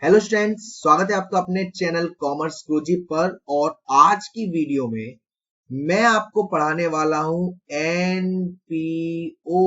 Hello students, स्वागत है आपका अपने चैनल कॉमर्स गुरुजी पर। और आज की वीडियो में मैं आपको पढ़ाने वाला हूं NPO,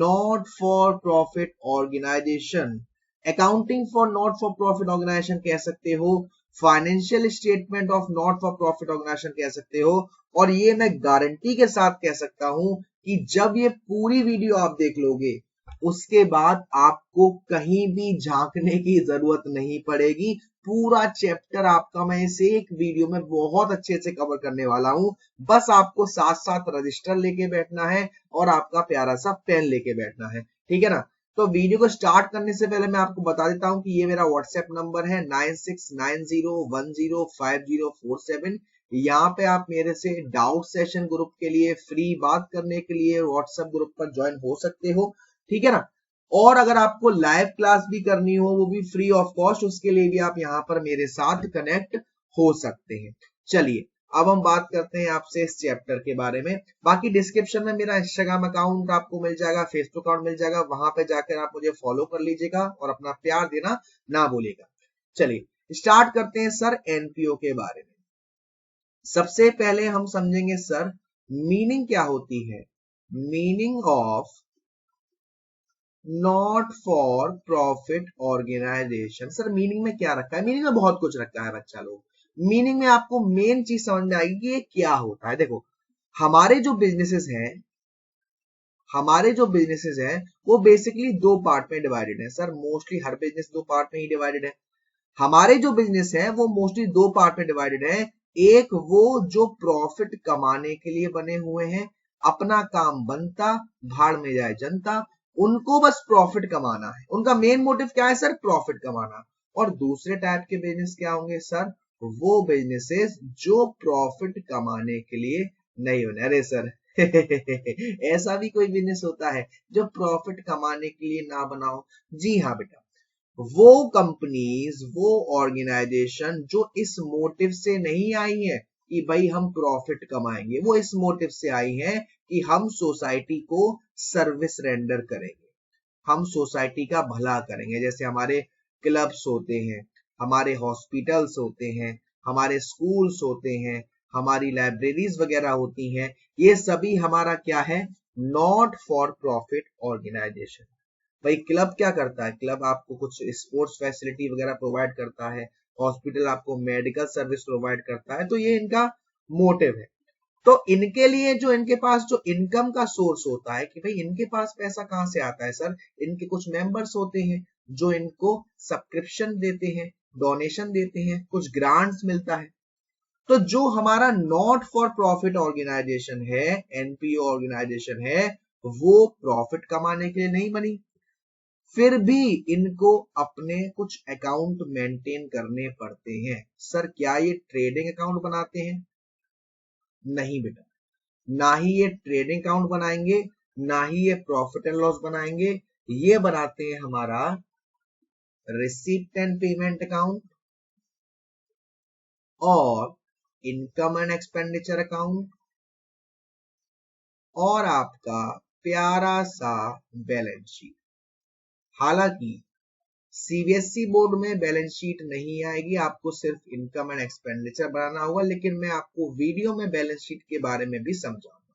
not for profit organisation. Accounting for not for profit organisation कह सकते हो, financial statement of not for profit organisation कह सकते हो। और ये मैं गारंटी के साथ कह सकता हूं कि जब ये पूरी वीडियो आप देख लोगे उसके बाद आपको कहीं भी झांकने की जरूरत नहीं पड़ेगी। पूरा चैप्टर आपका मैं इस एक वीडियो में बहुत अच्छे से कवर करने वाला हूं। बस आपको साथ साथ रजिस्टर लेके बैठना है और आपका प्यारा सा पेन लेके बैठना है, ठीक है ना। तो वीडियो को स्टार्ट करने से पहले मैं आपको बता देता हूं कि ये मेरा व्हाट्सएप नंबर है 9690105047। यहाँ पे आप मेरे से डाउट सेशन ग्रुप के लिए फ्री बात करने के लिए व्हाट्सएप ग्रुप पर ज्वाइन हो सकते हो, ठीक है ना। और अगर आपको लाइव क्लास भी करनी हो वो भी फ्री ऑफ कॉस्ट, उसके लिए भी आप यहाँ पर मेरे साथ कनेक्ट हो सकते हैं। चलिए अब हम बात करते हैं आपसे इस चैप्टर के बारे में। बाकी डिस्क्रिप्शन में मेरा इंस्टाग्राम अकाउंट आपको मिल जाएगा, फेसबुक अकाउंट मिल जाएगा, वहां पे जाकर आप मुझे फॉलो कर लीजिएगा और अपना प्यार देना ना भूलिएगा। चलिए स्टार्ट करते हैं सर एनपीओ के बारे में। सबसे पहले हम समझेंगे सर मीनिंग क्या होती है। Meaning of not for profit organisation. Sir meaning में क्या रखा है? मीनिंग में बहुत कुछ रखा है बच्चा लोग। मीनिंग में आपको मेन चीज समझ में आएगी कि ये क्या होता है। देखो हमारे जो बिजनेसेस हैं वो बेसिकली दो पार्ट में डिवाइडेड है। सर मोस्टली हर बिजनेस दो पार्ट में ही डिवाइडेड है। हमारे जो बिजनेस है वो मोस्टली दो पार्ट में डिवाइडेड है। एक वो जो प्रॉफिट कमाने के लिए बने हुए हैं, अपना काम बनता भाड़ में जाए जनता, उनको बस प्रॉफिट कमाना है, उनका मेन मोटिव क्या है सर? प्रॉफिट कमाना। और दूसरे टाइप के बिजनेस क्या होंगे सर? वो बिजनेसेस जो प्रॉफिट कमाने के लिए नहीं बने। अरे सर ऐसा भी कोई बिजनेस होता है जो प्रॉफिट कमाने के लिए ना बनाओ? जी हाँ बेटा, वो कंपनीज, वो ऑर्गेनाइजेशन जो इस मोटिव से नहीं आई है कि भाई हम प्रॉफिट कमाएंगे, वो इस मोटिव से आई है कि हम सोसाइटी को सर्विस रेंडर करेंगे, हम सोसाइटी का भला करेंगे। जैसे हमारे क्लब्स होते हैं, हमारे हॉस्पिटल्स होते हैं, हमारे स्कूल्स होते हैं, हमारी लाइब्रेरीज वगैरह होती हैं, ये सभी हमारा क्या है? Not for profit organization. भाई क्लब क्या करता है? क्लब आपको कुछ स्पोर्ट्स फैसिलिटी वगैरह प्रोवाइड करता है, हॉस्पिटल आपको मेडिकल सर्विस प्रोवाइड करता है, तो ये इनका मोटिव है। तो इनके लिए जो इनके पास जो इनकम का सोर्स होता है कि भाई इनके पास पैसा कहां से आता है सर? इनके कुछ मेंबर्स होते हैं जो इनको सब्सक्रिप्शन देते हैं, डोनेशन देते हैं, कुछ ग्रांट्स मिलता है। तो जो हमारा नॉट फॉर प्रॉफिट ऑर्गेनाइजेशन है, एनपीओ ऑर्गेनाइजेशन है, वो प्रॉफिट कमाने के लिए नहीं बनी, फिर भी इनको अपने कुछ अकाउंट मेंटेन करने पड़ते हैं। सर क्या ये ट्रेडिंग अकाउंट बनाते हैं? नहीं बेटा, ना ही ये ट्रेडिंग अकाउंट बनाएंगे, ना ही ये प्रॉफिट एंड लॉस बनाएंगे। ये बनाते हैं हमारा रिसीप्ट एंड पेमेंट अकाउंट और इनकम एंड एक्सपेंडिचर अकाउंट और आपका प्यारा सा बैलेंस शीट। हालांकि सीबीएसई बोर्ड में बैलेंस शीट नहीं आएगी, आपको सिर्फ इनकम एंड एक्सपेंडिचर बनाना होगा, लेकिन मैं आपको वीडियो में बैलेंस शीट के बारे में भी समझाऊंगा।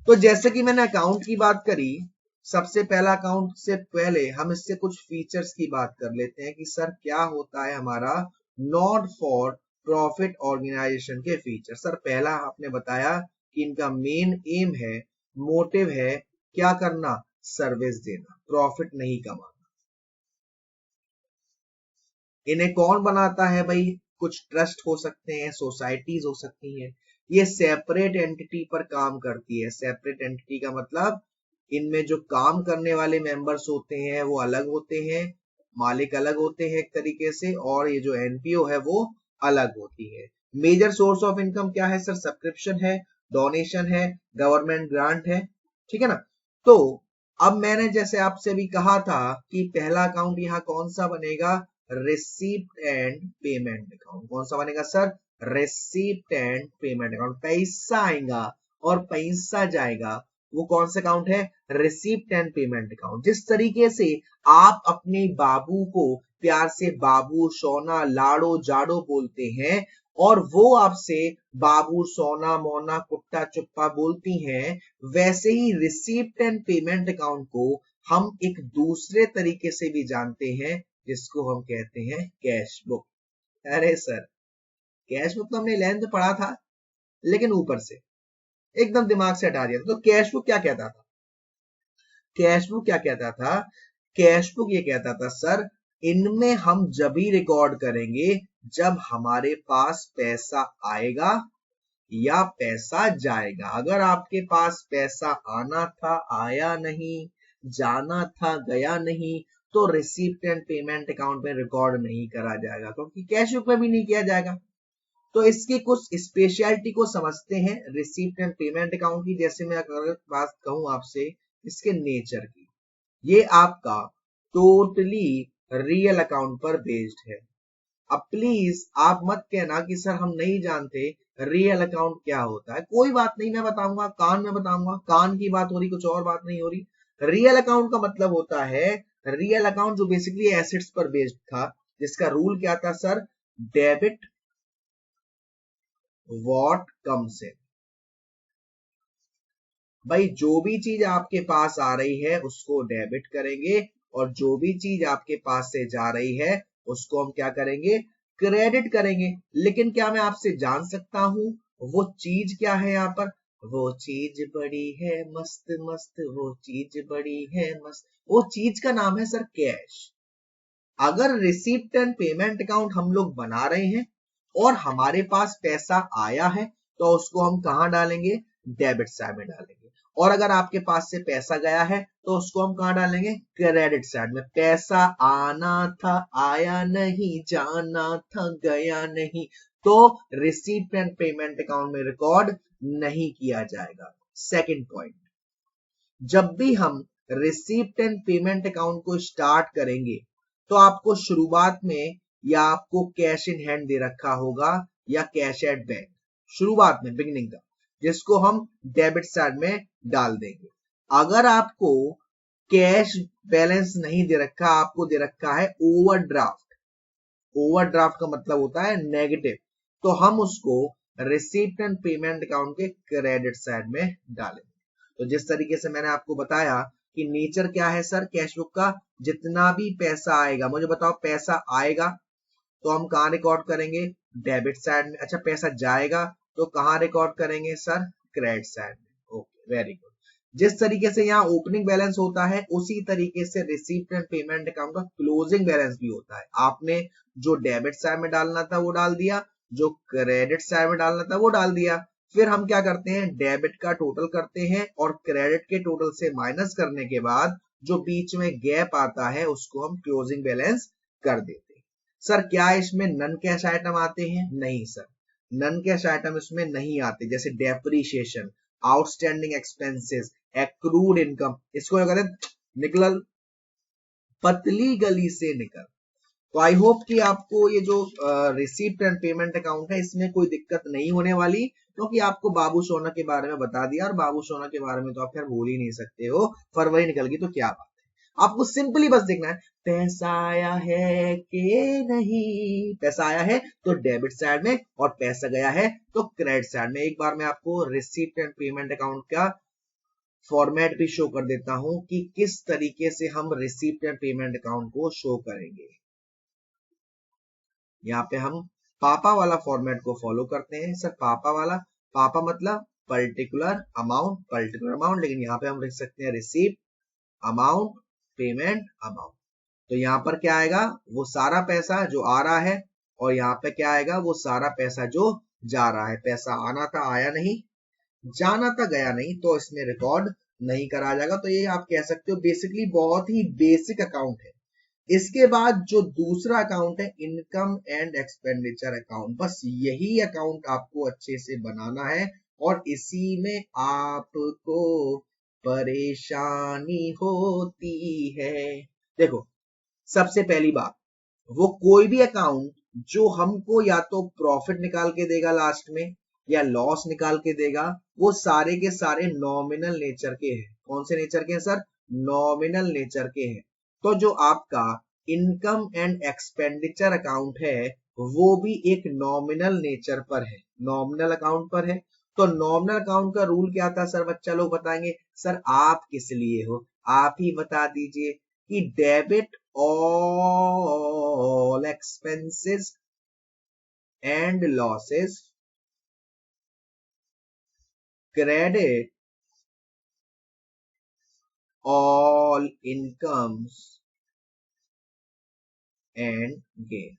तो जैसे कि मैंने अकाउंट की बात करी, सबसे पहला अकाउंट से पहले हम इससे कुछ फीचर्स की बात कर लेते हैं कि सर क्या होता है हमारा नॉट फॉर प्रॉफिट ऑर्गेनाइजेशन के फीचर। सर पहला आपने बताया कि इनका मेन एम है, मोटिव है, क्या करना? सर्विस देना, प्रॉफिट नहीं कमाना। इन्हें कौन बनाता है भाई? कुछ ट्रस्ट हो सकते हैं, सोसाइटीज हो सकती हैं, ये सेपरेट एंटिटी पर काम करती है। सेपरेट एंटिटी का मतलब इनमें जो काम करने वाले मेंबर्स होते हैं वो अलग होते हैं, मालिक अलग होते हैं एक तरीके से, और ये जो एनपीओ है वो अलग होती है। मेजर सोर्स ऑफ इनकम क्या है सर? सब्सक्रिप्शन है, डोनेशन है, गवर्नमेंट ग्रांट है, ठीक है ना। तो अब मैंने जैसे आपसे भी कहा था कि पहला अकाउंट यहाँ कौन सा बनेगा? Receipt and payment account. कौन सा बनेगा sir? Receipt and payment account. पैसा आएगा और पैसा जाएगा, वो कौन सा अकाउंट है? Receipt and payment account. जिस तरीके से आप अपने बाबू को प्यार से बाबू, सोना, लाड़ो, जाड़ो बोलते हैं और वो आपसे बाबू, सोना, मोना, कुट्टा, चुप्पा बोलती हैं, वैसे ही रिसीप्ट एंड पेमेंट अकाउंट को हम एक दूसरे तरीके से भी जानते हैं, जिसको हम कहते हैं कैश बुक। अरे सर, कैश बुक तो हमने 11th में पढ़ा था, लेकिन ऊपर से एकदम दिमाग से हटा दिया। तो कैश बुक क्या कहता था? कैश बुक क्या कहता था? कैश बुक ये कहता था सर, इनमें हम जब ही रिकॉर्ड करेंगे जब हमारे पास पैसा आएगा या पैसा जाएगा। अगर आपके पास पैसा आना था, आया नहीं, जाना था, गया नहीं, तो रिसीप्ट एंड पेमेंट अकाउंट में रिकॉर्ड नहीं करा जाएगा, क्योंकि कैश बुक में भी नहीं किया जाएगा। तो इसकी कुछ स्पेशलिटी को समझते हैं रिसीप्ट एंड पेमेंट अकाउंट की। जैसे मैं अगर बात कहूं आपसे इसके नेचर की, ये आपका टोटली रियल अकाउंट पर बेस्ड है। अब प्लीज आप मत कहना कि सर हम नहीं जानते रियल अकाउंट क्या होता है। कोई बात नहीं, मैं बताऊंगा, कान में बताऊंगा। कान की बात हो रही, कुछ और बात नहीं हो रही। रियल अकाउंट का मतलब होता है, रियल अकाउंट जो बेसिकली एसेट्स पर बेस्ड था, जिसका रूल क्या था sir? Debit what comes in. भाई जो भी चीज आपके पास आ रही है उसको डेबिट करेंगे, और जो भी चीज आपके पास से जा रही है उसको हम क्या करेंगे? क्रेडिट करेंगे। लेकिन क्या मैं आपसे जान सकता हूं वो चीज क्या है? यहाँ पर वो चीज बड़ी है मस्त मस्त, वो चीज बड़ी है मस्त, वो चीज का नाम है सर कैश। अगर रिसीप्ट एंड पेमेंट अकाउंट हम लोग बना रहे हैं और हमारे पास पैसा आया है, तो उसको हम कहां डालेंगे? डेबिट साइड में डालेंगे। और अगर आपके पास से पैसा गया है तो उसको हम कहां डालेंगे? क्रेडिट साइड में। पैसा आना था, आया नहीं, जाना था, गया नहीं, तो रिसीप्ट एंड पेमेंट अकाउंट में रिकॉर्ड नहीं किया जाएगा। सेकंड पॉइंट, जब भी हम रिसीप्ट एंड पेमेंट अकाउंट को स्टार्ट करेंगे तो आपको शुरुआत में या आपको कैश इन हैंड दे रखा होगा या कैश एट बैंक, शुरुआत में बिगिनिंग का, जिसको हम डेबिट साइड में डाल देंगे। अगर आपको कैश बैलेंस नहीं दे रखा, आपको दे रखा है ओवरड्राफ्ट। ओवरड्राफ्ट का मतलब होता है नेगेटिव, तो हम उसको रिसीप्ट एंड पेमेंट अकाउंट के क्रेडिट साइड में डालेंगे। तो जिस तरीके से मैंने आपको बताया कि नेचर क्या है सर कैश बुक का, जितना भी पैसा आएगा, मुझे बताओ पैसा आएगा तो हम कहां रिकॉर्ड करेंगे? डेबिट साइड में। अच्छा, पैसा जाएगा तो कहां रिकॉर्ड करेंगे सर? क्रेडिट साइड में। Okay, very good. जिस तरीके से यहाँ ओपनिंग बैलेंस होता है, उसी तरीके से रिसीप्ट एंड पेमेंट अकाउंट का क्लोजिंग बैलेंस भी होता है। आपने जो डेबिट साइड में डालना था वो डाल दिया, जो क्रेडिट साइड में डालना था वो डाल दिया। फिर हम क्या करते हैं? डेबिट का टोटल करते हैं और क्रेडिट के टोटल से माइनस करने के बाद जो बीच में गैप आता है उसको हम क्लोजिंग बैलेंस कर देते हैं। सर क्या इसमें नन कैश आइटम आते हैं? नहीं सर, नन कैश आइटम इसमें नहीं आते। जैसे depreciation, outstanding expenses, accrued income, इसको कहते हैं निकल पतली गली से निकल। तो आई होप कि आपको ये जो रिसीप्ट एंड पेमेंट अकाउंट है इसमें कोई दिक्कत नहीं होने वाली, क्योंकि आपको बाबू सोना के बारे में बता दिया, और बाबू सोना के बारे में तो आप खैर भूल ही नहीं सकते हो। फरवरी निकल गई तो क्या बात है। आपको सिंपली बस देखना है पैसा आया है कि नहीं। पैसा आया है तो डेबिट साइड में, और पैसा गया है तो क्रेडिट साइड में। एक बार मैं आपको रिसीप्ट एंड पेमेंट अकाउंट का फॉर्मेट भी शो कर देता हूं कि किस तरीके से हम रिसीप्ट एंड पेमेंट अकाउंट को शो करेंगे। यहाँ पे हम पापा वाला फॉर्मेट को फॉलो करते हैं। सर पापा वाला, पापा मतलब पर्टिकुलर अमाउंट, लेकिन यहाँ पे हम लिख सकते हैं रिसीप्ट अमाउंट, पेमेंट अमाउंट। तो यहाँ पर क्या आएगा? वो सारा पैसा जो आ रहा है, और यहाँ पे क्या आएगा? वो सारा पैसा जो जा रहा है। पैसा आना था, आया नहीं, जाना था, गया नहीं, तो इसमें रिकॉर्ड नहीं करा जाएगा। तो ये आप कह सकते हो बेसिकली बहुत ही बेसिक अकाउंट है। इसके बाद जो दूसरा अकाउंट है इनकम एंड एक्सपेंडिचर अकाउंट, बस यही अकाउंट आपको अच्छे से बनाना है, और इसी में आपको परेशानी होती है। देखो, सबसे पहली बात, वो कोई भी अकाउंट जो हमको या तो प्रॉफिट निकाल के देगा लास्ट में, या लॉस निकाल के देगा, वो सारे के सारे नॉमिनल नेचर के हैं। कौन से नेचर के हैं सर? नॉमिनल नेचर के हैं। तो जो आपका इनकम एंड एक्सपेंडिचर अकाउंट है वो भी एक नॉमिनल नेचर पर है, नॉमिनल अकाउंट पर है। तो नॉमिनल अकाउंट का रूल क्या था सर? बच्चा लोग बताएंगे। सर आप किस लिए हो, आप ही बता दीजिए कि debit all expenses and losses, credit all incomes and gain।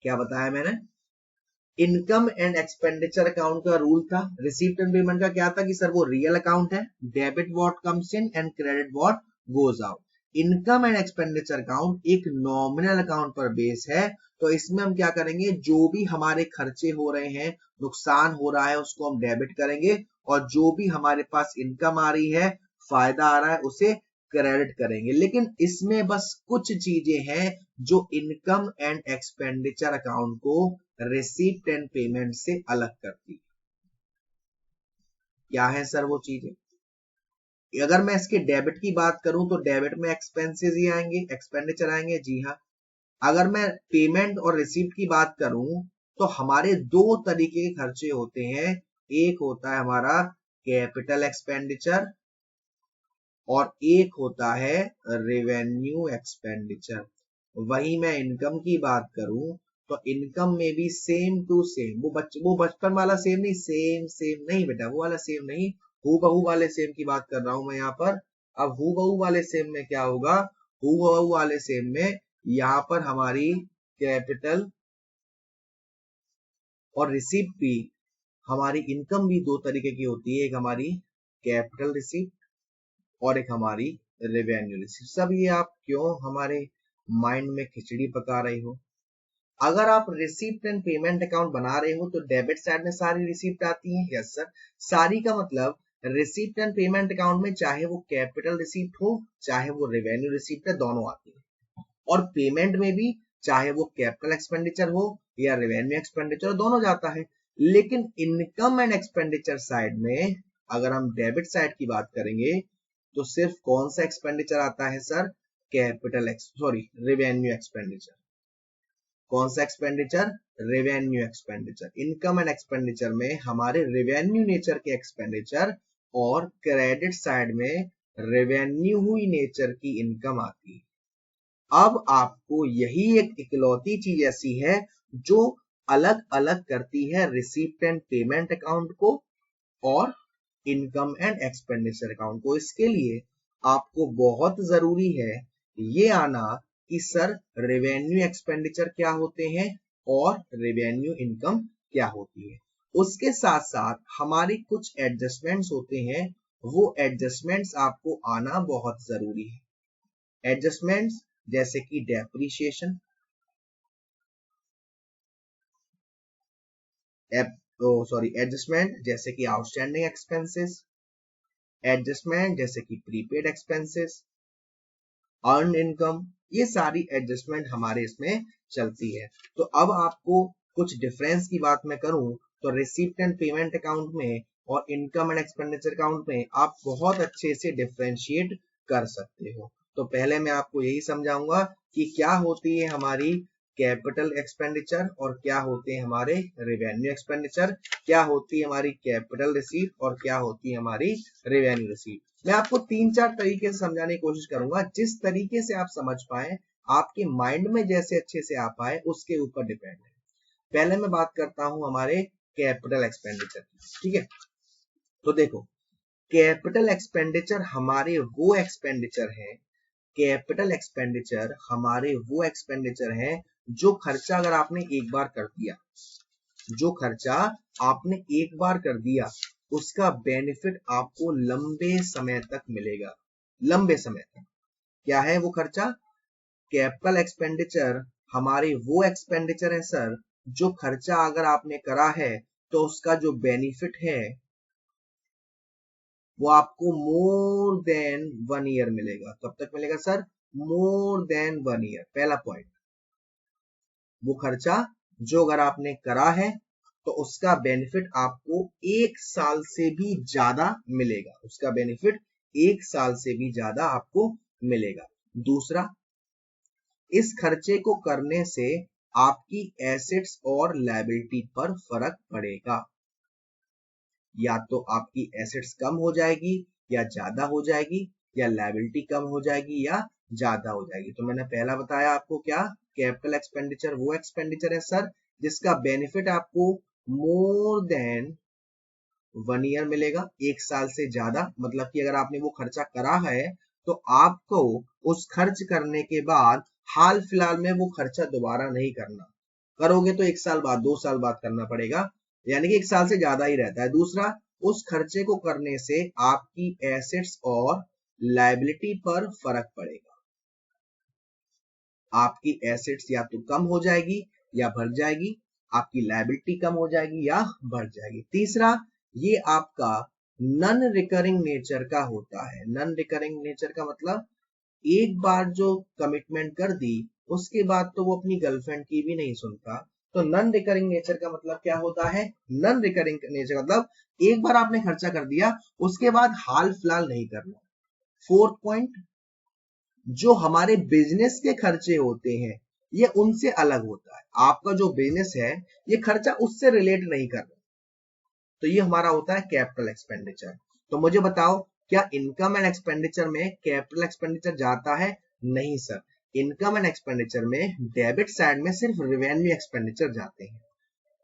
क्या बताया मैंने? इनकम एंड एक्सपेंडिचर अकाउंट का रूल था, रिसीप्ट एंड पेमेंट का क्या था कि सर वो रियल अकाउंट है, debit what comes in and credit what goes out. Income and expenditure account एक नॉमिनल अकाउंट पर बेस है। तो इसमें हम क्या करेंगे, जो भी हमारे खर्चे हो रहे हैं, नुकसान हो रहा है, उसको हम डेबिट करेंगे, और जो भी हमारे पास इनकम आ रही है, फायदा आ रहा है, उसे क्रेडिट करेंगे। लेकिन इसमें बस कुछ चीजें हैं जो इनकम एंड एक्सपेंडिचर अकाउंट को रिसीप्ट एंड पेमेंट से अलग करती है। क्या है सर वो चीजें? अगर मैं इसके डेबिट की बात करूं तो डेबिट में एक्सपेंसेस ही आएंगे, एक्सपेंडिचर आएंगे, जी हाँ। अगर मैं पेमेंट और रिसीप्ट की बात करूं तो हमारे दो तरीके के खर्चे होते हैं। एक होता है हमारा कैपिटल एक्सपेंडिचर और एक होता है रेवेन्यू एक्सपेंडिचर। वही मैं इनकम की बात करूं तो इनकम में भी सेम टू सेम, वो बचपन वाला सेम नहीं, सेम सेम नहीं बेटा, वो वाला सेम नहीं, हु बहू वाले सेम की बात कर रहा हूं मैं यहाँ पर। अब हु बहू वाले सेम में क्या होगा? हु बहू वाले सेम में यहाँ पर हमारी कैपिटल और रिसीप्ट भी, हमारी इनकम भी दो तरीके की होती है, एक हमारी कैपिटल रिसीप्ट और एक हमारी रेवेन्यू रिसीप्ट। सब ये आप क्यों हमारे माइंड में खिचड़ी पका रहे हो? अगर आप रिसीप्ट एंड पेमेंट अकाउंट बना रहे हो तो डेबिट साइड में सारी रिसीप्ट आती है। यस सर, सारी का मतलब रिसीप्ट एंड पेमेंट अकाउंट में चाहे वो कैपिटल रिसीप्ट हो चाहे वो रेवेन्यू रिसीप्ट है, दोनों आती है। और पेमेंट में भी चाहे वो कैपिटल एक्सपेंडिचर हो या रेवेन्यू एक्सपेंडिचर, दोनों जाता है। लेकिन इनकम एंड एक्सपेंडिचर साइड में अगर हम डेबिट साइड की बात करेंगे तो सिर्फ कौन सा एक्सपेंडिचर आता है सर? Revenue expenditure. कौन सा expenditure? Revenue expenditure. Income and expenditure में हमारे रेवेन्यू नेचर के एक्सपेंडिचर और क्रेडिट साइड में रेवेन्यू हुई नेचर की इनकम आती है। अब आपको यही एक इकलौती चीज ऐसी है जो अलग अलग करती है रिसीप्ट एंड पेमेंट अकाउंट को और इनकम एंड एक्सपेंडिचर अकाउंट को। इसके लिए आपको बहुत जरूरी है ये आना कि सर रेवेन्यू एक्सपेंडिचर क्या होते हैं और रेवेन्यू इनकम क्या होती है। उसके साथ साथ हमारी कुछ एडजस्टमेंट्स होते हैं, वो एडजस्टमेंट्स आपको आना बहुत जरूरी है। एडजस्टमेंट्स जैसे कि डेप्रिसिएशन, एडजस्टमेंट जैसे कि आउटस्टैंडिंग एक्सपेंसेस, एडजस्टमेंट जैसे कि प्रीपेड एक्सपेंसेस, अर्न इनकम, ये सारी एडजस्टमेंट हमारे इसमें चलती है। तो अब आपको कुछ डिफरेंस की बात मैं करूं तो रिसीप्ट एंड पेमेंट अकाउंट में और इनकम एंड एक्सपेंडिचर अकाउंट में आप बहुत अच्छे से डिफरेंशिएट कर सकते हो। तो पहले मैं आपको यही समझाऊंगा कि क्या होती है हमारी कैपिटल एक्सपेंडिचर और क्या होते हैं हमारे रेवेन्यू एक्सपेंडिचर, क्या होती है हमारी कैपिटल रिसीट और क्या होती है हमारी रेवेन्यू रिसीट। मैं आपको तीन चार तरीके से समझाने की कोशिश करूंगा, जिस तरीके से आप समझ पाए, आपके माइंड में जैसे अच्छे से आ पाए, उसके ऊपर डिपेंड है। पहले मैं बात करता हूं हमारे कैपिटल एक्सपेंडिचर की, ठीक है। तो देखो, कैपिटल एक्सपेंडिचर हमारे वो एक्सपेंडिचर है, कैपिटल एक्सपेंडिचर हमारे वो एक्सपेंडिचर है जो खर्चा अगर आपने एक बार कर दिया, जो खर्चा आपने एक बार कर दिया उसका बेनिफिट आपको लंबे समय तक मिलेगा, लंबे समय तक। क्या है वो खर्चा? कैपिटल एक्सपेंडिचर हमारे वो एक्सपेंडिचर है सर जो खर्चा अगर आपने करा है तो उसका जो बेनिफिट है वो आपको मोर देन 1 ईयर मिलेगा। कब तक मिलेगा सर? More than 1 year. पहला पॉइंट, वो खर्चा जो अगर आपने करा है तो उसका बेनिफिट आपको 1 साल से भी ज्यादा मिलेगा, उसका बेनिफिट 1 साल से भी ज्यादा आपको मिलेगा। दूसरा, इस खर्चे को करने से आपकी एसेट्स और लायबिलिटी पर फर्क पड़ेगा, या तो आपकी एसेट्स कम हो जाएगी या ज्यादा हो जाएगी, या लायबिलिटी कम हो जाएगी या ज्यादा हो जाएगी। तो मैंने पहला बताया आपको क्या, कैपिटल एक्सपेंडिचर वो एक्सपेंडिचर है सर जिसका बेनिफिट आपको मोर देन 1 ईयर मिलेगा, 1 साल से ज्यादा। मतलब कि अगर आपने वो खर्चा करा है तो आपको उस खर्च करने के बाद हाल फिलहाल में वो खर्चा दोबारा नहीं करना, करोगे तो 1 साल बाद 2 साल बाद करना पड़ेगा, यानी कि 1 साल से ज्यादा ही रहता है। दूसरा, उस खर्चे को करने से आपकी एसेट्स और लायबिलिटी पर फर्क पड़ेगा, आपकी एसेट्स या तो कम हो जाएगी या बढ़ जाएगी, आपकी लायबिलिटी कम हो जाएगी या बढ़ जाएगी। तीसरा, ये आपका नॉन रिकरिंग नेचर का होता है। नॉन रिकरिंग नेचर का मतलब एक बार जो कमिटमेंट कर दी उसके बाद तो वो अपनी गर्लफ्रेंड की भी नहीं सुनता। तो नॉन रिकरिंग नेचर का मतलब क्या होता है, नॉन रिकरिंग नेचर मतलब एक बार आपने खर्चा कर दिया उसके बाद हाल फिलहाल नहीं करना। फोर्थ पॉइंट, जो हमारे बिजनेस के खर्चे होते हैं ये उनसे अलग होता है। आपका जो बिजनेस है ये खर्चा उससे रिलेट नहीं कर रहा, तो ये हमारा होता है कैपिटल एक्सपेंडिचर। तो मुझे बताओ, क्या इनकम एंड एक्सपेंडिचर में कैपिटल एक्सपेंडिचर जाता है? नहीं सर, इनकम एंड एक्सपेंडिचर में डेबिट साइड में सिर्फ रेवेन्यू एक्सपेंडिचर जाते हैं।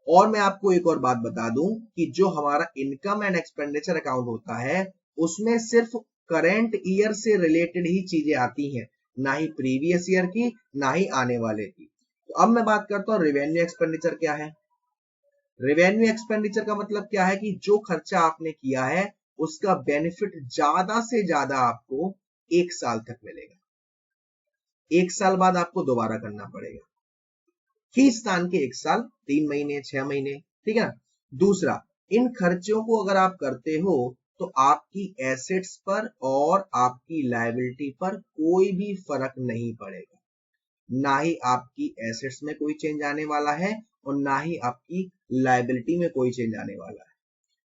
और मैं आपको एक और बात बता दूं कि जो हमारा इनकम एंड एक्सपेंडिचर अकाउंट होता है उसमें सिर्फ करंट ईयर से रिलेटेड ही चीजें आती हैं, ना ही प्रीवियस ईयर की ना ही आने वाले की। तो अब मैं बात करता हूं रेवेन्यू एक्सपेंडिचर क्या है। रेवेन्यू एक्सपेंडिचर का मतलब क्या है कि जो खर्चा आपने किया है उसका बेनिफिट ज्यादा से ज्यादा आपको 1 साल तक मिलेगा, 1 साल बाद आपको दोबारा करना पड़ेगा, ही स्थान के 1 साल 3 महीने 6 महीने, ठीक है ना। दूसरा, इन खर्चों को अगर आप करते हो तो आपकी एसेट्स पर और आपकी लायबिलिटी पर कोई भी फर्क नहीं पड़ेगा, ना ही आपकी एसेट्स में कोई चेंज आने वाला है और ना ही आपकी लायबिलिटी में कोई चेंज आने वाला है।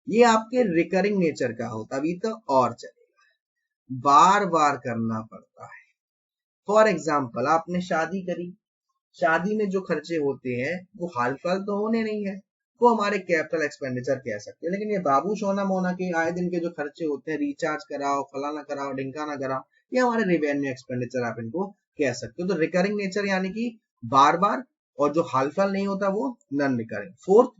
ये आपके रिकरिंग नेचर का होता, अभी तो और चलेगा, बार बार करना पड़ता है। फॉर एग्जाम्पल, आपने शादी करी, शादी में जो खर्चे होते हैं वो हाल फिलहाल तो होने नहीं है, वो हमारे कैपिटल एक्सपेंडिचर कह सकते हैं। लेकिन ये बाबू सोना मोना के आए दिन के जो खर्चे होते हैं, रिचार्ज कराओ, फलाना कराओ, ढिंकाना कराओ, ये हमारे रेवेन्यू एक्सपेंडिचर आप इनको कह सकते हो। तो रिकरिंग नेचर यानी कि बार बार, और जो हाल फिलहाल नहीं होता वो नॉन रिकरिंग। फोर्थ,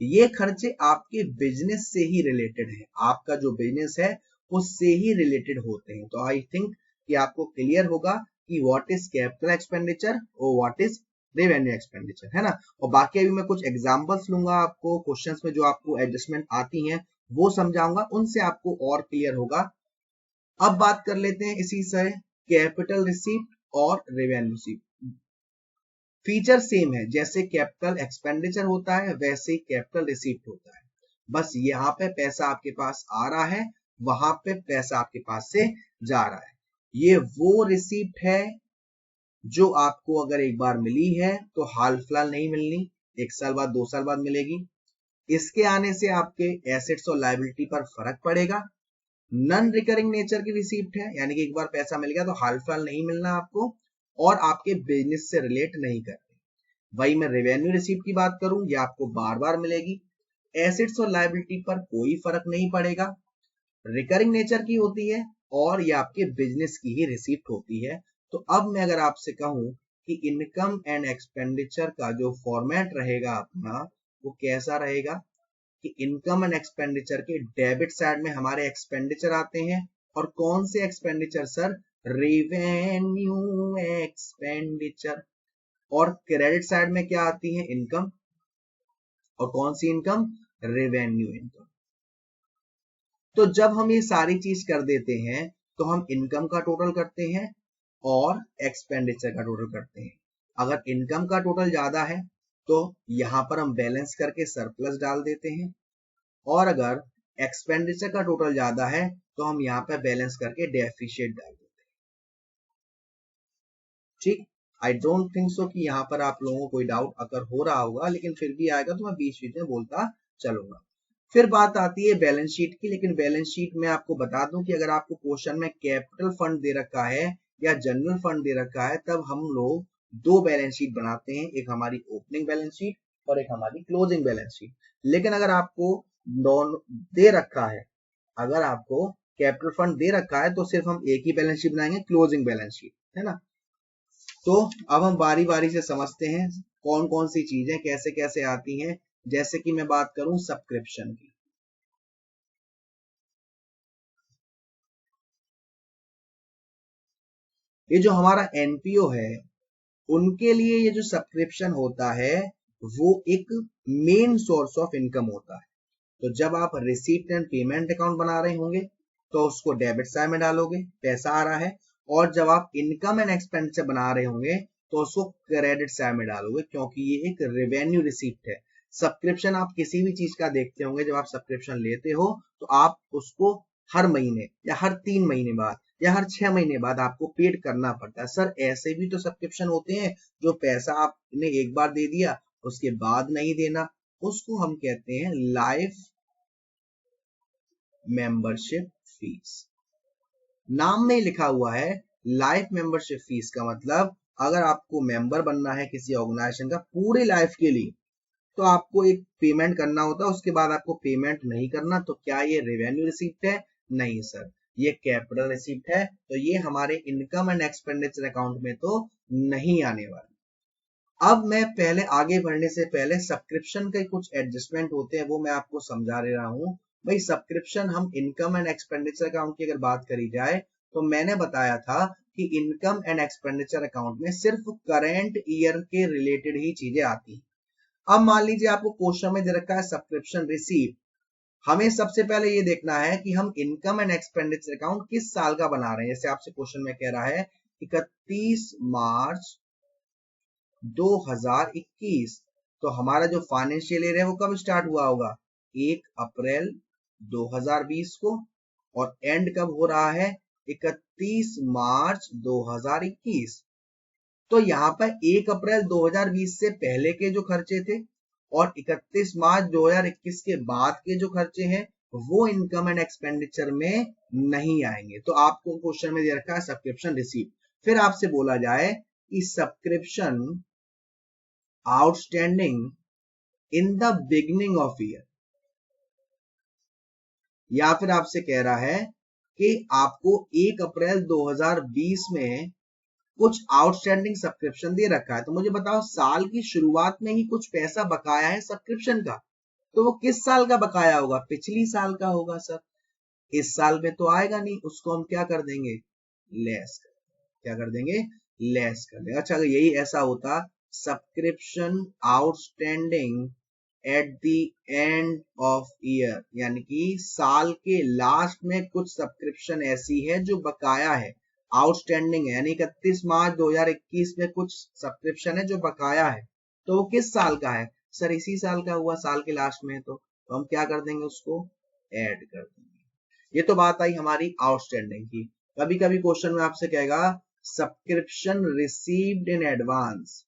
ये खर्चे आपके बिजनेस से ही रिलेटेड है, आपका जो बिजनेस है उससे ही रिलेटेड होते हैं। तो आई थिंक कि आपको क्लियर होगा कि व्हाट इज कैपिटल एक्सपेंडिचर और व्हाट इज रेवेन्यू एक्सपेंडिचर, है ना। और बाकी अभी मैं कुछ एग्जांपल्स लूंगा, आपको क्वेश्चंस में जो आपको एडजस्टमेंट आती हैं वो समझाऊंगा, उनसे आपको और क्लियर होगा। अब बात कर लेते हैं इसी से कैपिटल रिसीप्ट और रेवेन्यू रिसीप्ट। फीचर सेम है, जैसे कैपिटल एक्सपेंडिचर होता है वैसे ही कैपिटल रिसीप्ट होता है, बस यहाँ पे पैसा आपके पास आ रहा है, वहां पे पैसा आपके पास से जा रहा है। ये वो रिसीप्ट है जो आपको अगर एक बार मिली है तो हाल फिलहाल नहीं मिलनी, 1 साल बाद 2 साल बाद मिलेगी। इसके आने से आपके एसेट्स और लायबिलिटी पर फर्क पड़ेगा। नॉन रिकरिंग नेचर की रिसीप्ट है, यानी कि एक बार पैसा मिल गया तो हाल फिलहाल नहीं मिलना आपको, और आपके बिजनेस से रिलेट नहीं करते। वही मैं रेवेन्यू रिसीप्ट की बात करूं, ये आपको बार बार मिलेगी, एसेट्स और लायबिलिटी पर कोई फर्क नहीं पड़ेगा, रिकरिंग नेचर की होती है और ये आपके बिजनेस की ही रिसीप्ट होती है। तो अब मैं अगर आपसे कहूं कि इनकम एंड एक्सपेंडिचर का जो फॉर्मेट रहेगा अपना वो कैसा रहेगा, कि इनकम एंड एक्सपेंडिचर के डेबिट साइड में हमारे एक्सपेंडिचर आते हैं, और कौन से एक्सपेंडिचर सर, रेवेन्यू एक्सपेंडिचर। और क्रेडिट साइड में क्या आती है, इनकम, और कौन सी इनकम, रेवेन्यू इनकम। तो जब हम ये सारी चीज कर देते हैं तो हम इनकम का टोटल करते हैं और एक्सपेंडिचर का टोटल करते हैं। अगर इनकम का टोटल ज्यादा है तो यहां पर हम बैलेंस करके सरप्लस डाल देते हैं, और अगर एक्सपेंडिचर का टोटल ज्यादा है तो हम यहाँ पे बैलेंस करके डेफिशिएट डाल देते हैं। ठीक, आई डोंट थिंक सो कि यहाँ पर आप लोगों को कोई डाउट अगर हो रहा होगा, लेकिन फिर भी आएगा तो मैं बीच बीच में बोलता चलूंगा। फिर बात आती है बैलेंस शीट की, लेकिन बैलेंस शीट में आपको बता दूं कि अगर आपको क्वेश्चन में कैपिटल फंड दे रखा है या जनरल फंड दे रखा है, तब हम लोग दो बैलेंस शीट बनाते हैं, एक हमारी ओपनिंग बैलेंस शीट और एक हमारी क्लोजिंग बैलेंस शीट। लेकिन अगर आपको दोनों दे रखा है, अगर आपको कैपिटल फंड दे रखा है तो सिर्फ हम एक ही बैलेंस शीट बनाएंगे, क्लोजिंग बैलेंस शीट, है ना। तो अब हम बारी बारी से समझते हैं कौन कौन सी चीजें कैसे कैसे आती हैं। जैसे कि मैं बात करूं सब्सक्रिप्शन की, ये जो हमारा एनपीओ है उनके लिए ये जो सब्सक्रिप्शन होता है वो एक मेन सोर्स ऑफ इनकम होता है। तो जब आप रिसीप्ट एंड पेमेंट अकाउंट बना रहे होंगे तो उसको डेबिट साइड में डालोगे, पैसा आ रहा है, और जब आप इनकम एंड एक्सपेंडिचर बना रहे होंगे तो उसको क्रेडिट साइड में डालोगे, क्योंकि ये एक रेवेन्यू रिसीप्ट है। सब्सक्रिप्शन आप किसी भी चीज का देखते होंगे, जब आप सब्सक्रिप्शन लेते हो तो आप उसको हर महीने या हर 3 महीने बाद या हर 6 महीने बाद आपको पेड करना पड़ता है। सर ऐसे भी तो सब्सक्रिप्शन होते हैं जो पैसा आपने एक बार दे दिया उसके बाद नहीं देना, उसको हम कहते हैं लाइफ मेंबरशिप फीस। नाम में लिखा हुआ है लाइफ मेंबरशिप फीस का मतलब अगर आपको मेंबर बनना है किसी ऑर्गेनाइजेशन का पूरे लाइफ के लिए तो आपको एक पेमेंट करना होता है, उसके बाद आपको पेमेंट नहीं करना। तो क्या ये रेवेन्यू रिसीप्ट है? नहीं सर, ये कैपिटल रिसीप्ट है। तो ये हमारे इनकम एंड एक्सपेंडिचर अकाउंट में तो नहीं आने वाला। अब मैं पहले आगे बढ़ने से पहले सब्सक्रिप्शन के कुछ एडजस्टमेंट होते हैं वो मैं आपको समझा दे रहा हूं। भाई सब्सक्रिप्शन हम इनकम एंड एक्सपेंडिचर अकाउंट की अगर बात करी जाए तो मैंने बताया था कि इनकम एंड एक्सपेंडिचर अकाउंट में सिर्फ करेंट ईयर के रिलेटेड ही चीजें आती हैं। अब मान लीजिए आपको क्वेश्चन में दे रखा है सब्सक्रिप्शन रिसीव, हमें सबसे पहले ये देखना है कि हम इनकम एंड एक्सपेंडिचर अकाउंट किस साल का बना रहे हैं। जैसे आपसे क्वेश्चन में कह रहा है 31 मार्च 2021, तो हमारा जो फाइनेंशियल ईयर है वो कब स्टार्ट हुआ होगा? 1 अप्रैल 2020 को, और एंड कब हो रहा है? 31 मार्च 2021। तो यहाँ पर 1 अप्रैल 2020 से पहले के जो खर्चे थे और 31 मार्च 2021 के बाद के जो खर्चे हैं वो इनकम एंड एक्सपेंडिचर में नहीं आएंगे। तो आपको क्वेश्चन में दे रखा है सब्सक्रिप्शन रिसीव, फिर आपसे बोला जाए कि subscription outstanding in the beginning of year, या फिर आपसे कह रहा है कि आपको 1 अप्रैल 2020 में कुछ आउटस्टैंडिंग सब्सक्रिप्शन दे रखा है, तो मुझे बताओ साल की शुरुआत में ही कुछ पैसा बकाया है सब्सक्रिप्शन का, तो वो किस साल का बकाया होगा? पिछली साल का होगा सर। इस साल में तो आएगा नहीं, उसको हम क्या कर देंगे? लेस कर, क्या कर देंगे? लेस कर देंगे। अच्छा अगर यही ऐसा होता subscription outstanding at the end of year, यानी कि साल के लास्ट में कुछ सब्सक्रिप्शन ऐसी है जो बकाया है, आउटस्टैंडिंग है, यानी 31 मार्च 2021 में कुछ सब्सक्रिप्शन है जो बकाया है, तो वो किस साल का है? सर इसी साल का हुआ, साल के लास्ट में है, तो हम क्या कर देंगे? उसको ऐड कर देंगे। ये तो बात आई हमारी आउटस्टैंडिंग की। कभी कभी क्वेश्चन में आपसे कहेगा subscription received in advance,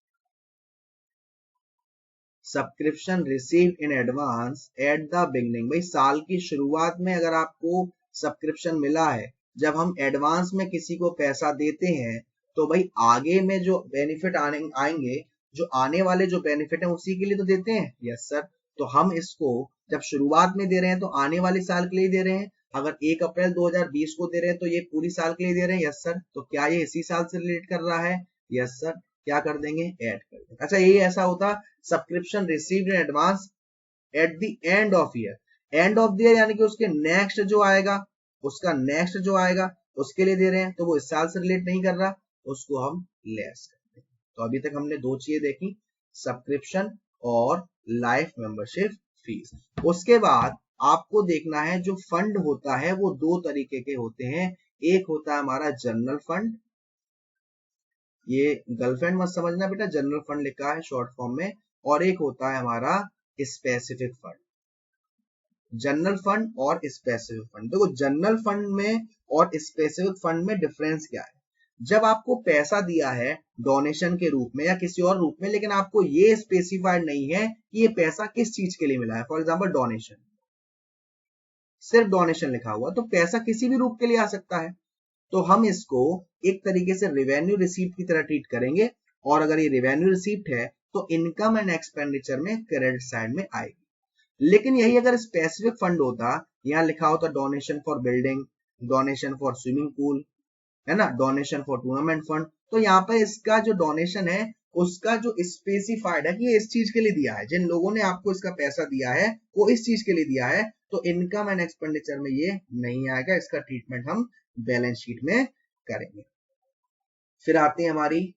subscription received in advance at the beginning. भाई साल की शुरुआत में अगर आपको सब्सक्रिप्शन मिला है, जब हम एडवांस में किसी को पैसा देते हैं तो भाई आगे में जो बेनिफिट आएंगे, जो आने वाले जो बेनिफिट है उसी के लिए तो देते हैं। यस सर, तो हम इसको जब शुरुआत में दे रहे हैं तो आने वाले साल के लिए दे रहे हैं। अगर 1 अप्रैल 2020 को दे रहे हैं तो ये पूरी साल के लिए दे रहे हैं। यस सर, तो क्या ये इसी साल से रिलेट कर रहा है? यस सर, क्या कर देंगे? ऐड कर देंगे। अच्छा यही ऐसा होता subscription received in advance at the end of year, end of the year यानी कि उसके नेक्स्ट जो आएगा, उसका नेक्स्ट जो आएगा उसके लिए दे रहे हैं, तो वो इस साल से रिलेट नहीं कर रहा, उसको हम लेस करते हैं। तो अभी तक हमने दो चीजें देखी, सब्सक्रिप्शन और लाइफ मेंबरशिप फीस। उसके बाद आपको देखना है जो फंड होता है वो दो तरीके के होते हैं। एक होता है हमारा जनरल फंड, ये गर्लफ्रेंड मत समझना बेटा, जनरल फंड लिखा है शॉर्ट फॉर्म में, और एक होता है हमारा स्पेसिफिक फंड। जनरल फंड और स्पेसिफिक फंड, देखो जनरल फंड में और स्पेसिफिक फंड में डिफरेंस क्या है? जब आपको पैसा दिया है डोनेशन के रूप में या किसी और रूप में, लेकिन आपको ये स्पेसिफाइड नहीं है कि ये पैसा किस चीज के लिए मिला है, फॉर एग्जाम्पल डोनेशन, सिर्फ डोनेशन लिखा हुआ, तो पैसा किसी भी रूप के लिए आ सकता है, तो हम इसको एक तरीके से रेवेन्यू रिसीप्ट की तरह ट्रीट करेंगे, और अगर ये रेवेन्यू रिसीप्ट है तो इनकम एंड एक्सपेंडिचर में क्रेडिट साइड में आएगी। लेकिन यही अगर स्पेसिफिक फंड होता, यहाँ लिखा होता donation for building, donation for swimming pool, है ना, डोनेशन फॉर टूर्नामेंट फंड, तो यहाँ पर इसका जो डोनेशन है उसका जो स्पेसिफाइड है कि ये इस चीज के लिए दिया है, जिन लोगों ने आपको इसका पैसा दिया है वो इस चीज के लिए दिया है, तो इनकम एंड एक्सपेंडिचर में ये नहीं आएगा, इसका ट्रीटमेंट हम बैलेंस शीट में करेंगे। फिर आती है हमारी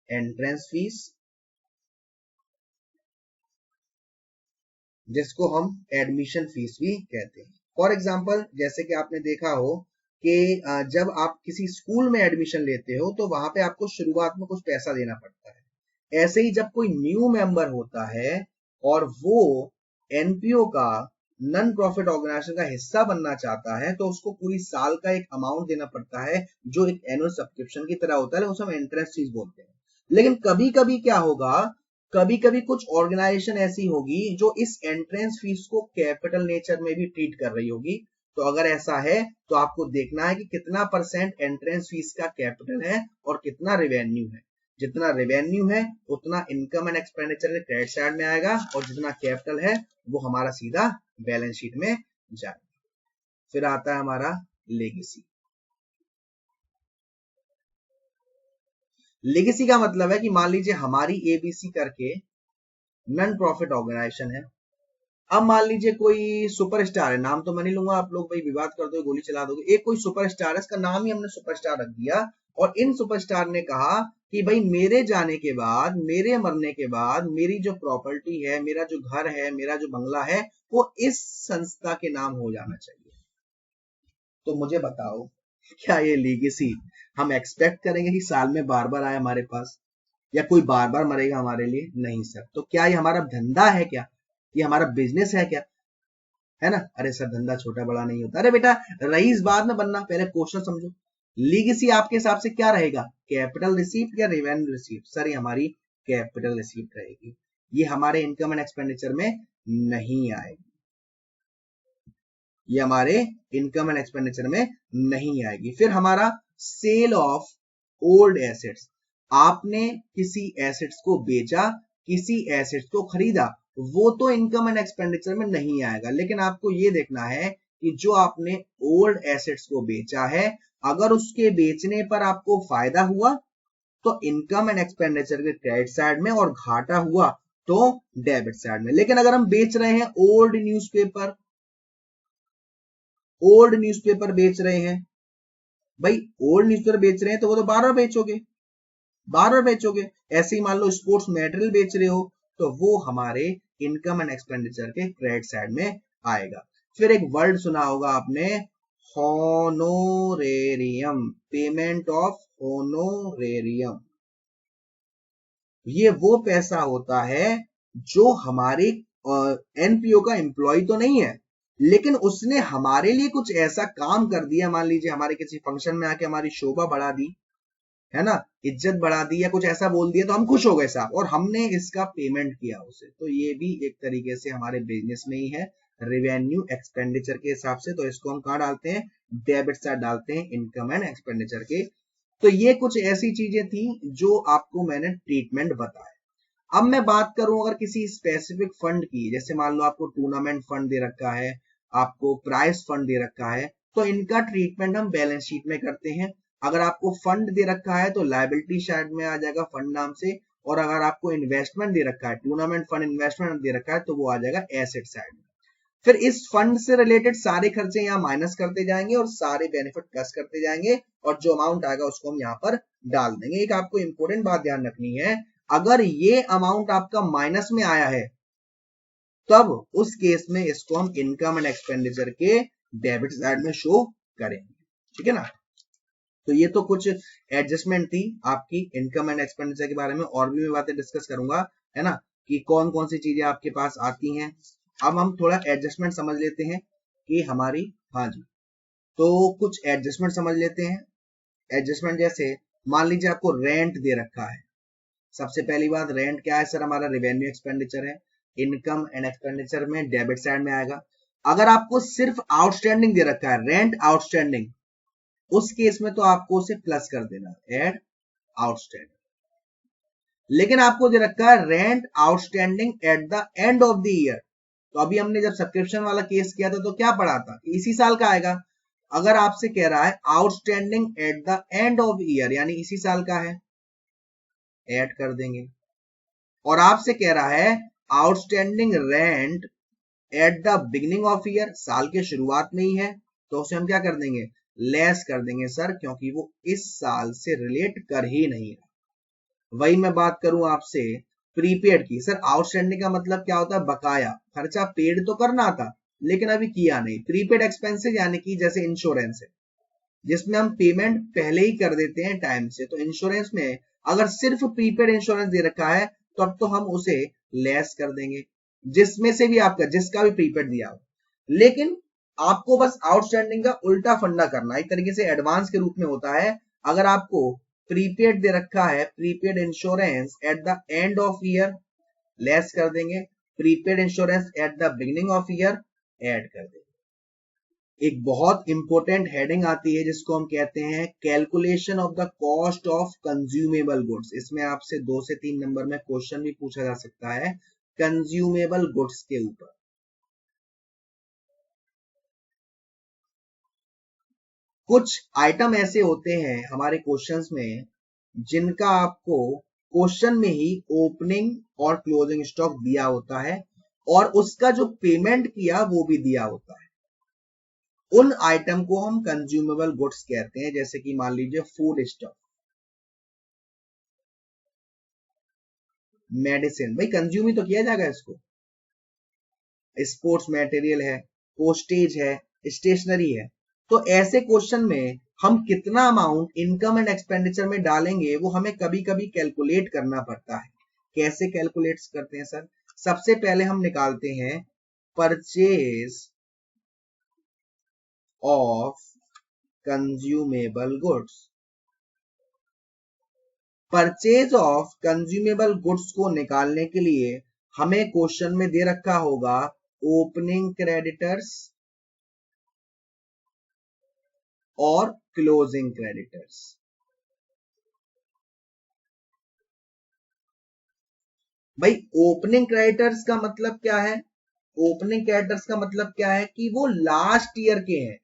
एंट्रेंस फीस, जिसको हम एडमिशन फीस भी कहते हैं। फॉर एग्जाम्पल, जैसे कि आपने देखा हो कि जब आप किसी स्कूल में एडमिशन लेते हो तो वहां पे आपको शुरुआत में कुछ पैसा देना पड़ता है। ऐसे ही जब कोई न्यू मेंबर होता है और वो एनपीओ का, नॉन प्रॉफिट ऑर्गेनाइजेशन का हिस्सा बनना चाहता है, तो उसको पूरी साल का एक अमाउंट देना पड़ता है जो एक एनुअल सब्सक्रिप्शन की तरह होता है, उसे हम एंट्रेंस फीस बोलते हैं। लेकिन कभी कभी क्या होगा, कभी कभी कुछ ऑर्गेनाइजेशन ऐसी होगी जो इस एंट्रेंस फीस को कैपिटल नेचर में भी ट्रीट कर रही होगी, तो अगर ऐसा है तो आपको देखना है कि कितना परसेंट एंट्रेंस फीस का कैपिटल है और कितना रेवेन्यू है। जितना रेवेन्यू है उतना इनकम एंड एक्सपेंडिचर के क्रेडिट साइड में आएगा, और जितना कैपिटल है वो हमारा सीधा बैलेंस शीट में जाएगा। फिर आता है हमारा लेगेसी। लेगेसी का मतलब है कि मान लीजिए हमारी एबीसी करके नॉन प्रॉफिट ऑर्गेनाइजेशन है, अब मान लीजिए कोई सुपरस्टार है, नाम तो मैं नहीं लूंगा, आप लोग भाई विवाद कर दो, गोली चला दोगे, एक कोई सुपरस्टार है, इसका नाम ही हमने सुपरस्टार रख दिया, और इन सुपरस्टार ने कहा कि भाई मेरे जाने के बाद, मेरे मरने के बाद मेरी जो प्रॉपर्टी है, मेरा जो घर है, मेरा जो बंगला है, वो इस संस्था के नाम हो जाना चाहिए। तो मुझे बताओ, क्या ये लीगेसी हम एक्सपेक्ट करेंगे कि साल में बार बार आए हमारे पास, या कोई बार बार मरेगा हमारे लिए? नहीं सर। तो क्या ये हमारा धंधा है क्या, ये हमारा बिजनेस है क्या? है ना? अरे सर धंधा छोटा बड़ा नहीं होता। अरे बेटा रईस बाद में बनना, पहले क्वेश्चन समझो। लीगेसी आपके हिसाब से क्या रहेगा, कैपिटल रिसीप्ट या रेवेन्यू रिसीप्ट? सर ये हमारी कैपिटल रिसीप्ट रहेगी, ये हमारे इनकम एंड एक्सपेंडिचर में नहीं आएगी, ये हमारे इनकम एंड एक्सपेंडिचर में नहीं आएगी। फिर हमारा सेल ऑफ ओल्ड एसेट्स, आपने किसी एसेट्स को बेचा, किसी एसेट्स को खरीदा, वो तो इनकम एंड एक्सपेंडिचर में नहीं आएगा, लेकिन आपको ये देखना है कि जो आपने ओल्ड एसेट्स को बेचा है, अगर उसके बेचने पर आपको फायदा हुआ तो इनकम एंड एक्सपेंडिचर के क्रेडिट साइड में, और घाटा हुआ तो डेबिट साइड में। लेकिन अगर हम बेच रहे हैं ओल्ड न्यूज़पेपर, ओल्ड न्यूज़पेपर बेच रहे हैं, भाई ओल्ड न्यूज़पेपर बेच रहे हैं तो वो तो बार बार बेचोगे, बार बार बेचोगे। ऐसे ही मान लो स्पोर्ट्स मटेरियल बेच रहे हो, तो वो हमारे इनकम एंड एक्सपेंडिचर के क्रेडिट साइड में आएगा। फिर एक वर्ड सुना होगा आपने, होनोरेरियम, पेमेंट ऑफ होनोरेरियम। ये वो पैसा होता है जो हमारे एनपीओ का एम्प्लॉय तो नहीं है, लेकिन उसने हमारे लिए कुछ ऐसा काम कर दिया, मान लीजिए हमारे किसी फंक्शन में आके हमारी शोभा बढ़ा दी, है ना, इज्जत बढ़ा दी, या कुछ ऐसा बोल दिया तो हम खुश हो गए साहब, और हमने इसका पेमेंट किया उसे, तो ये भी एक तरीके से हमारे बिजनेस में ही है, रेवेन्यू एक्सपेंडिचर के हिसाब से। तो इसको हम कहाँ डालते हैं, डेबिट साइड डालते हैं इनकम एंड एक्सपेंडिचर के। तो ये कुछ ऐसी चीजें थी जो आपको मैंने ट्रीटमेंट बताया। अब मैं बात करूं अगर किसी स्पेसिफिक फंड की, जैसे मान लो आपको टूर्नामेंट फंड दे रखा है, आपको प्राइज फंड दे रखा है, तो इनका ट्रीटमेंट हम बैलेंस शीट में करते हैं। अगर आपको फंड दे रखा है तो लायबिलिटी साइड में आ जाएगा फंड नाम से, और अगर आपको इन्वेस्टमेंट दे रखा है, टूर्नामेंट फंड इन्वेस्टमेंट दे रखा है, तो वो आ जाएगा एसेट साइड में। फिर इस फंड से रिलेटेड सारे खर्चे यहाँ माइनस करते जाएंगे और सारे बेनिफिट प्लस करते जाएंगे, और जो अमाउंट आएगा उसको हम यहाँ पर डाल देंगे। एक आपको इंपॉर्टेंट बात ध्यान रखनी है, अगर ये अमाउंट आपका माइनस में आया है तब उस केस में इसको हम इनकम एंड एक्सपेंडिचर के डेबिट साइड में शो करेंगे, ठीक है ना। तो ये तो कुछ एडजस्टमेंट थी आपकी इनकम एंड एक्सपेंडिचर के बारे में, और भी मैं बातें डिस्कस करूंगा, है ना, कि कौन कौन सी चीजें आपके पास आती हैं। अब हम थोड़ा एडजस्टमेंट समझ लेते हैं कि हमारी, हाँ जी, तो कुछ एडजस्टमेंट समझ लेते हैं। एडजस्टमेंट जैसे मान लीजिए आपको रेंट दे रखा है। सबसे पहली बात, रेंट क्या है सर? हमारा रेवेन्यू एक्सपेंडिचर है, इनकम एंड एक्सपेंडिचर में डेबिट साइड में आएगा। अगर आपको सिर्फ आउटस्टैंडिंग दे रखा है, रेंट आउटस्टैंडिंग, उस केस में तो आपको उसे प्लस कर देना, एड आउटस्टैंडिंग। लेकिन आपको दे रखा है rent outstanding at the end of the year, तो अभी हमने जब सब्सक्रिप्शन वाला केस किया था तो क्या पढ़ा था, इसी साल का आएगा। अगर आपसे कह रहा है outstanding at the end of year, यानी इसी साल का है, ऐड कर देंगे। और आपसे कह रहा है outstanding rent at the beginning of year, साल के शुरुआत में ही है, तो उसे हम क्या कर देंगे, लेस कर देंगे सर, क्योंकि वो इस साल से रिलेट कर ही नहीं रहा। वही मैं बात करूं आपसे प्रीपेड की, सर आउटस्टैंडिंग का मतलब क्या होता है, बकाया खर्चा पेड तो करना था लेकिन अभी किया नहीं। प्रीपेड एक्सपेंसेस यानी कि जैसे इंश्योरेंस है, जिसमें हम पेमेंट पहले ही कर देते हैं टाइम से, तो इंश्योरेंस में अगर सिर्फ प्रीपेड इंश्योरेंस दे रखा है तो अब तो हम उसे लेस कर देंगे, जिसमें से भी आपका जिसका भी प्रीपेड दिया हो। लेकिन आपको बस आउटस्टैंडिंग का उल्टा फंडा करना, एक तरीके से एडवांस के रूप में होता है। अगर आपको प्रीपेड दे रखा है, prepaid insurance at the end of year, less कर देंगे, prepaid insurance at the beginning of year, add कर देंगे। एक बहुत इंपॉर्टेंट हेडिंग आती है जिसको हम कहते हैं calculation of the cost of consumable goods. इसमें आपसे 2 से 3 नंबर में क्वेश्चन भी पूछा जा सकता है कंज्यूमेबल गुड्स के ऊपर। कुछ आइटम ऐसे होते हैं हमारे क्वेश्चंस में जिनका आपको क्वेश्चन में ही ओपनिंग और क्लोजिंग स्टॉक दिया होता है और उसका जो पेमेंट किया वो भी दिया होता है। उन आइटम को हम कंज्यूमेबल गुड्स कहते हैं, जैसे कि मान लीजिए फूड स्टॉक, मेडिसिन, भाई कंज्यूम ही तो किया जाएगा इसको। स्पोर्ट्स मटेरियल है, पोस्टेज है, स्टेशनरी है। तो ऐसे क्वेश्चन में हम कितना अमाउंट इनकम एंड एक्सपेंडिचर में डालेंगे वो हमें कभी कभी कैलकुलेट करना पड़ता है। कैसे कैलकुलेट करते हैं सर? सबसे पहले हम निकालते हैं purchase of consumable goods. Purchase of consumable goods को निकालने के लिए हमें क्वेश्चन में दे रखा होगा ओपनिंग क्रेडिटर्स और क्लोजिंग क्रेडिटर्स। भाई ओपनिंग क्रेडिटर्स का मतलब क्या है? ओपनिंग क्रेडिटर्स का मतलब क्या है कि वो लास्ट ईयर के हैं,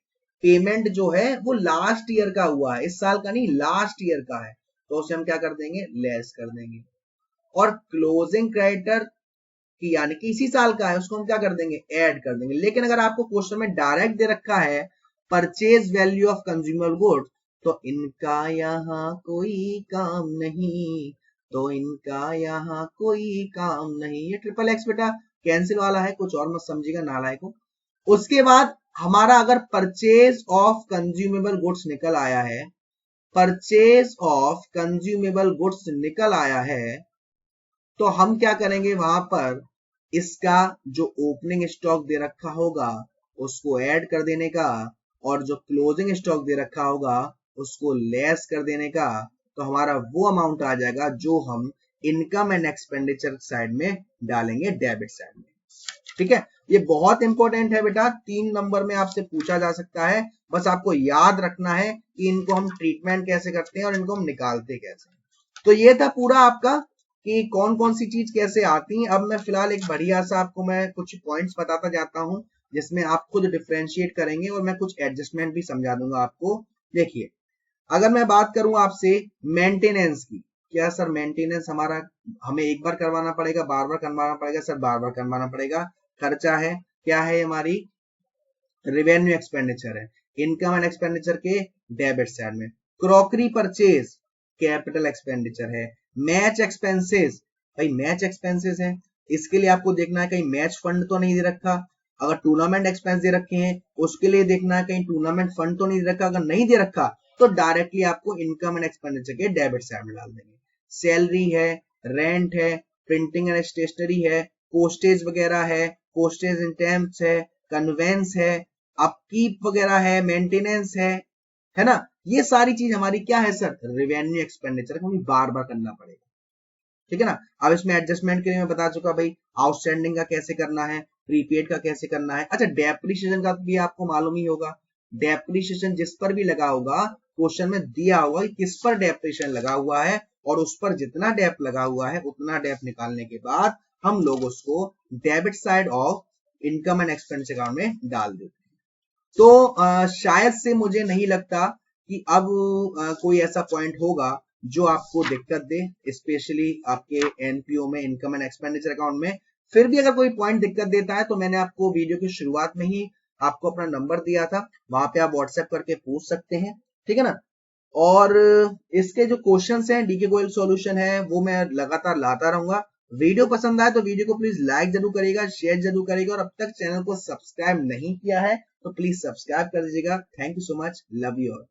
पेमेंट जो है वो लास्ट ईयर का हुआ है, इस साल का नहीं, लास्ट ईयर का है, तो उसे हम क्या कर देंगे, लेस कर देंगे। और क्लोजिंग क्रेडिटर कि यानी कि इसी साल का है, उसको हम क्या कर देंगे, ऐड कर देंगे। लेकिन अगर आपको क्वेश्चन में डायरेक्ट दे रखा है purchase value of consumer goods, तो इनका यहाँ कोई काम नहीं, तो इनका यहाँ कोई काम नहीं। ये ट्रिपल एक्स बेटा कैंसिल वाला है, कुछ और मत समझिएगा नालायक। उसके बाद हमारा अगर परचेज ऑफ कंज्यूमेबल गुड्स निकल आया है, परचेज ऑफ कंज्यूमेबल गुड्स निकल आया है, तो हम क्या करेंगे, वहां पर इसका जो ओपनिंग स्टॉक दे रखा होगा उसको ऐड कर देने का, और जो क्लोजिंग स्टॉक दे रखा होगा उसको लेस कर देने का, तो हमारा वो अमाउंट आ जाएगा जो हम इनकम एंड एक्सपेंडिचर साइड में डालेंगे, डेबिट साइड में। ठीक है, ये बहुत इंपॉर्टेंट है बेटा, 3 नंबर में आपसे पूछा जा सकता है। बस आपको याद रखना है कि इनको हम ट्रीटमेंट कैसे करते हैं और इनको हम निकालते कैसे। तो ये था पूरा आपका कि कौन कौन सी चीज कैसे आती है। अब मैं फिलहाल एक बढ़िया सा आपको मैं कुछ पॉइंट्स बताता जाता हूं जिसमें आप खुद डिफरेंशिएट करेंगे और मैं कुछ एडजस्टमेंट भी समझा दूंगा आपको। देखिए, अगर मैं बात करूं आपसे मेंटेनेंस की, क्या सर मेंटेनेंस हमारा हमें एक बार करवाना पड़ेगा, बार बार करवाना पड़ेगा? सर बार बार करवाना पड़ेगा, खर्चा है। क्या है हमारी रेवेन्यू एक्सपेंडिचर है, इनकम एंड एक्सपेंडिचर के डेबिट साइड में। क्रॉकरी परचेज कैपिटल एक्सपेंडिचर है। मैच एक्सपेंसेस, भाई मैच एक्सपेंसेस है, इसके लिए आपको देखना है कहीं मैच फंड तो नहीं दे रखा। अगर टूर्नामेंट एक्सपेंस दे रखे हैं उसके लिए देखना है कहीं टूर्नामेंट फंड तो नहीं दे रखा। अगर नहीं दे रखा तो डायरेक्टली आपको इनकम एंड एक्सपेंडिचर के डेबिट साइड में डाल देंगे। सैलरी है, रेंट है, प्रिंटिंग एंड स्टेशनरी है, पोस्टेज वगैरह है, पोस्टेज इंटेम्प्स है, कन्वेंस है, अपकीप वगैरह है, मेंटेनेंस है ना, ये सारी चीज हमारी क्या है सर, रेवेन्यू एक्सपेंडिचर को हमें बार बार करना पड़ेगा, ठीक है ना। अब इसमें एडजस्टमेंट के लिए मैं बता चुका भाई, आउटस्टैंडिंग का कैसे करना है, प्रीपेड का कैसे करना है। अच्छा, डेप्रिसिएशन का भी आपको मालूम ही होगा, डेप्रिसिएशन जिस पर भी लगा होगा, क्वेश्चन में दिया होगा कि किस पर डेप्रिसिएशन लगा हुआ है, और उस पर जितना डेप लगा हुआ है उतना डेप निकालने के बाद हम लोग उसको debit side of income and expense account में डाल देते हैं। तो शायद से मुझे नहीं लगता कि अब कोई ऐसा पॉइंट होगा जो आपको दिक्कत दे, स्पेशली आपके एनपीओ में, इनकम एंड एक्सपेंडिचर अकाउंट में। फिर भी अगर कोई पॉइंट दिक्कत देता है तो मैंने आपको वीडियो की शुरुआत में ही आपको अपना नंबर दिया था, वहां पे आप व्हाट्सएप करके पूछ सकते हैं, ठीक है ना। और इसके जो क्वेश्चंस हैं, डीके गोयल सॉल्यूशन है, वो मैं लगातार लाता रहूंगा। वीडियो पसंद आए तो वीडियो को प्लीज लाइक जरूर करेगा, शेयर जरूर करेगा, और अब तक चैनल को सब्सक्राइब नहीं किया है तो प्लीज सब्सक्राइब कर दीजिएगा। Thank you so much, love you all.